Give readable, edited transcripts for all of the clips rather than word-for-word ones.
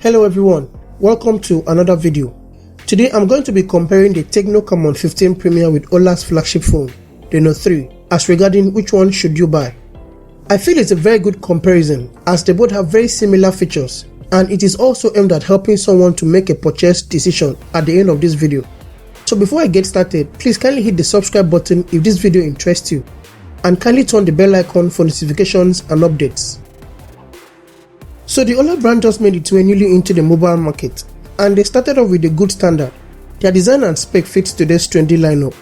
Hello everyone, welcome to another video. Today I'm going to be comparing the Tecno Camon 15 Premier with Olla's flagship phone, the Note 3, as regarding which one should you buy. I feel it's a very good comparison as they both have very similar features, and it is also aimed at helping someone to make a purchase decision at the end of this video. So before I get started, please kindly hit the subscribe button if this video interests you, and kindly turn the bell icon for notifications and updates. So the Olla brand just made its way newly into the mobile market, and they started off with a good standard. Their design and spec fits today's trendy lineup.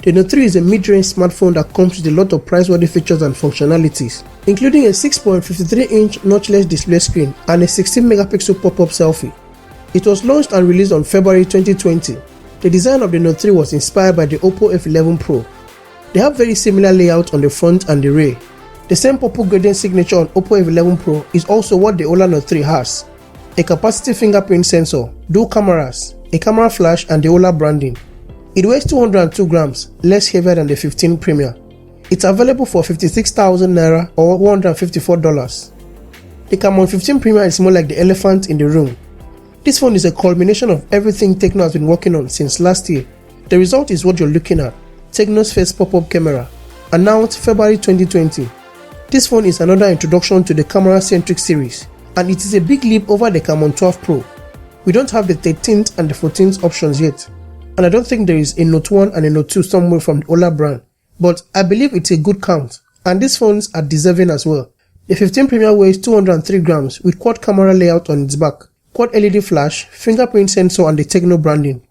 The Note 3 is a mid-range smartphone that comes with a lot of price-worthy features and functionalities, including a 6.53-inch notchless display screen and a 16-megapixel pop-up selfie. It was launched and released on February 2020. The design of the Note 3 was inspired by the Oppo F11 Pro. They have very similar layout on the front and the rear. The same purple gradient signature on Oppo F11 Pro is also what the Olla Note 3 has. A capacitive fingerprint sensor, dual cameras, a camera flash and the Olla branding. It weighs 202 grams, less heavier than the 15 Premier. It's available for 56,000 Naira or $154. The Camon 15 Premier is more like the elephant in the room. This phone is a culmination of everything Tecno has been working on since last year. The result is what you're looking at, Tecno's first pop-up camera, announced February 2020. This phone is another introduction to the camera-centric series, and it is a big leap over the Camon 12 Pro. We don't have the 13th and the 14th options yet, and I don't think there is a Note 1 and a Note 2 somewhere from the Olla brand, but I believe it's a good count, and these phones are deserving as well. The 15 Premier weighs 203 grams with quad camera layout on its back, quad LED flash, fingerprint sensor and the Tecno branding.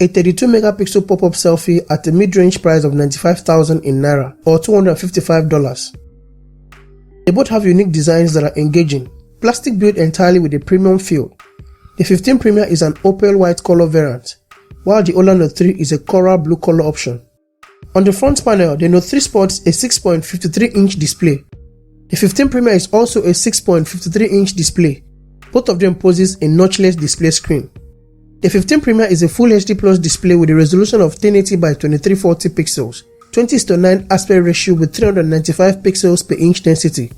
A 32-megapixel pop-up selfie at a mid-range price of 95,000 in Naira or $255. They both have unique designs that are engaging, plastic built entirely with a premium feel. The 15 Premier is an opal white color variant, while the Olla Note 3 is a coral blue color option. On the front panel, the Note 3 sports a 6.53-inch display. The 15 Premier is also a 6.53-inch display. Both of them possess a notchless display screen. The 15 Premier is a Full HD Plus display with a resolution of 1080 by 2340 pixels, 20:9 aspect ratio with 395 pixels per inch density.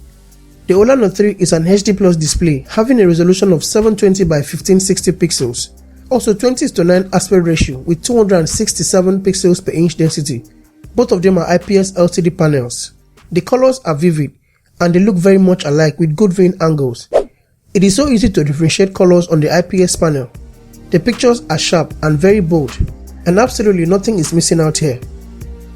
The Olla Note 3 is an HD Plus display having a resolution of 720 by 1560 pixels, also 20:9 aspect ratio with 267 pixels per inch density. Both of them are IPS LCD panels. The colors are vivid and they look very much alike with good viewing angles. It is so easy to differentiate colors on the IPS panel. The pictures are sharp and very bold, and absolutely nothing is missing out here.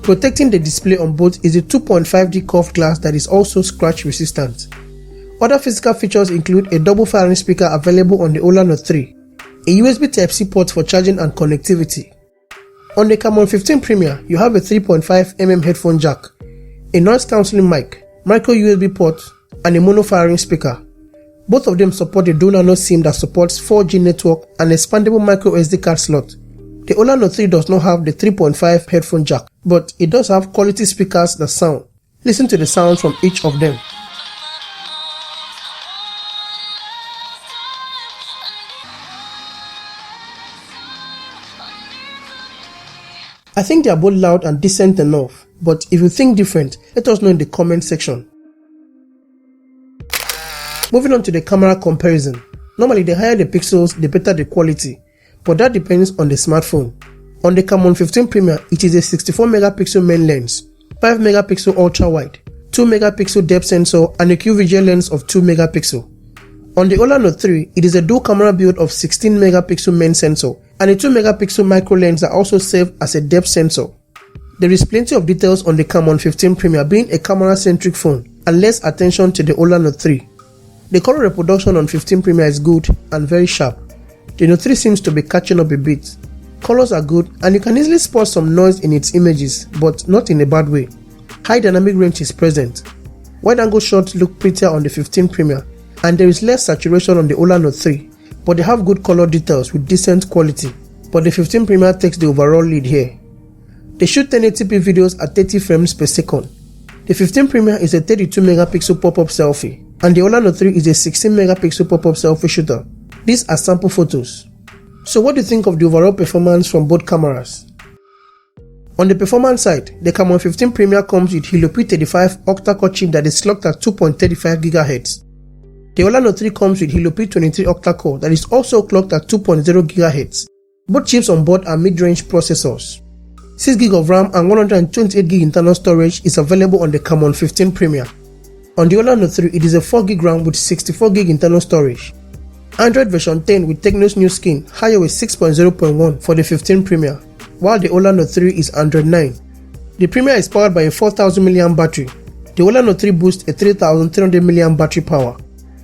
Protecting the display on both is a 2.5D curved glass that is also scratch resistant. Other physical features include a double firing speaker available on the Olla Note 3, a USB Type-C port for charging and connectivity. On the Camon 15 Premier, you have a 3.5mm headphone jack, a noise cancelling mic, micro USB port, and a mono firing speaker. Both of them support a dual nano SIM that supports 4G network and expandable micro SD card slot. The Olla Note 3 does not have the 3.5 headphone jack, but it does have quality speakers that sound. Listen to the sounds from each of them. I think they are both loud and decent enough, but if you think different, let us know in the comment section. Moving on to the camera comparison. Normally the higher the pixels, the better the quality, but that depends on the smartphone. On the Camon 15 Premier, it is a 64-megapixel main lens, 5-megapixel ultra-wide, 2-megapixel depth sensor and a QVGA lens of 2 megapixel. On the Olla Note 3, it is a dual camera build of 16-megapixel main sensor and a 2-megapixel micro lens that also serves as a depth sensor. There is plenty of details on the Camon 15 Premier being a camera-centric phone and less attention to the Olla Note 3. The color reproduction on 15 Premier is good and very sharp. The Note 3 seems to be catching up a bit. Colors are good and you can easily spot some noise in its images, but not in a bad way. High dynamic range is present. Wide angle shots look prettier on the 15 Premier, and there is less saturation on the Olla Note 3, but they have good color details with decent quality. But the 15 Premier takes the overall lead here. They shoot 1080p videos at 30 frames per second. The 15 Premier is a 32-megapixel pop-up selfie, and the Olla Note 3 is a 16-megapixel pop-up selfie shooter. These are sample photos. So what do you think of the overall performance from both cameras? On the performance side, the Camon 15 Premier comes with Helio P35 octa-core chip that is clocked at 2.35 GHz. The Olla Note 3 comes with Helio P23 octa-core that is also clocked at 2.0 GHz. Both chips on board are mid-range processors. 6GB of RAM and 128GB internal storage is available on the Camon 15 Premier. On the Olla Note 3, it is a 4GB RAM with 64GB internal storage. Android version 10 with Tecno's new skin, iOS 6.0.1 for the 15 Premier, while the Olla Note 3 is Android 9. The Premier is powered by a 4000 mAh battery. The Olla Note 3 boasts a 3300 mAh battery power.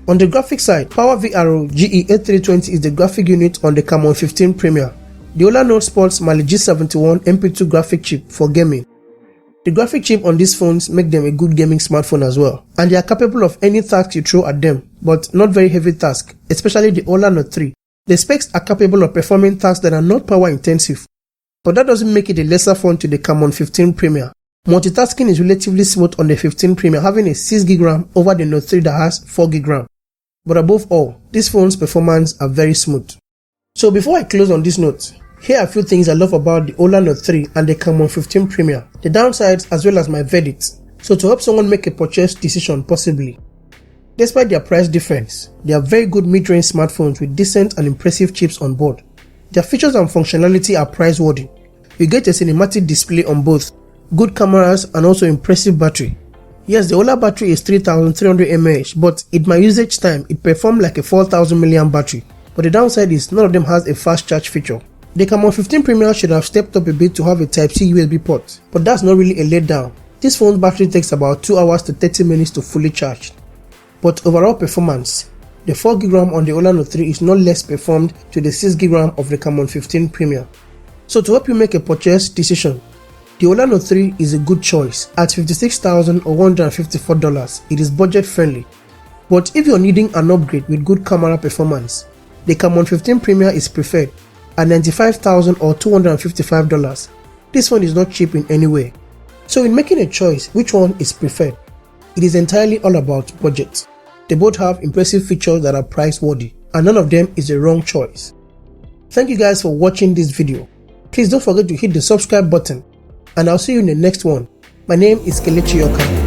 On the graphics side, PowerVR GE8320 is the graphic unit on the Camon 15 Premier. The Olla Note sports Mali G71 MP2 graphic chip for gaming. The graphic chip on these phones make them a good gaming smartphone as well, and they are capable of any task you throw at them, but not very heavy tasks, especially the Olla Note 3. The specs are capable of performing tasks that are not power intensive, but that doesn't make it a lesser phone to the Camon 15 Premier. Multitasking is relatively smooth on the 15 Premier, having a 6GB RAM over the Note 3 that has 4GB RAM. But above all, these phones' performance are very smooth. So before I close on this note, here are a few things I love about the Olla Note 3 and the Camon 15 Premier, the downsides as well as my verdict, so to help someone make a purchase decision possibly. Despite their price difference, they are very good mid-range smartphones with decent and impressive chips on board. Their features and functionality are price-worthy. You get a cinematic display on both, good cameras and also impressive battery. Yes, the Olla battery is 3300 mAh, but in my usage time, it performed like a 4000 mAh battery. But the downside is none of them has a fast charge feature. The Camon 15 Premier should have stepped up a bit to have a Type-C USB port, but that's not really a letdown. This phone's battery takes about 2 hours to 30 minutes to fully charge. But overall performance, the 4GB RAM on the Olla Note 3 is not less performed to the 6GB RAM of the Camon 15 Premier. So to help you make a purchase decision, the Olla Note 3 is a good choice. At $56,154, it is budget friendly. But if you're needing an upgrade with good camera performance, the Camon 15 Premier is preferred at $95,000 or $255. This one is not cheap in any way. So in making a choice which one is preferred, it is entirely all about budget. They both have impressive features that are price worthy, and none of them is a wrong choice. Thank you guys for watching this video. Please don't forget to hit the subscribe button, and I'll see you in the next one. My name is Kelechioka.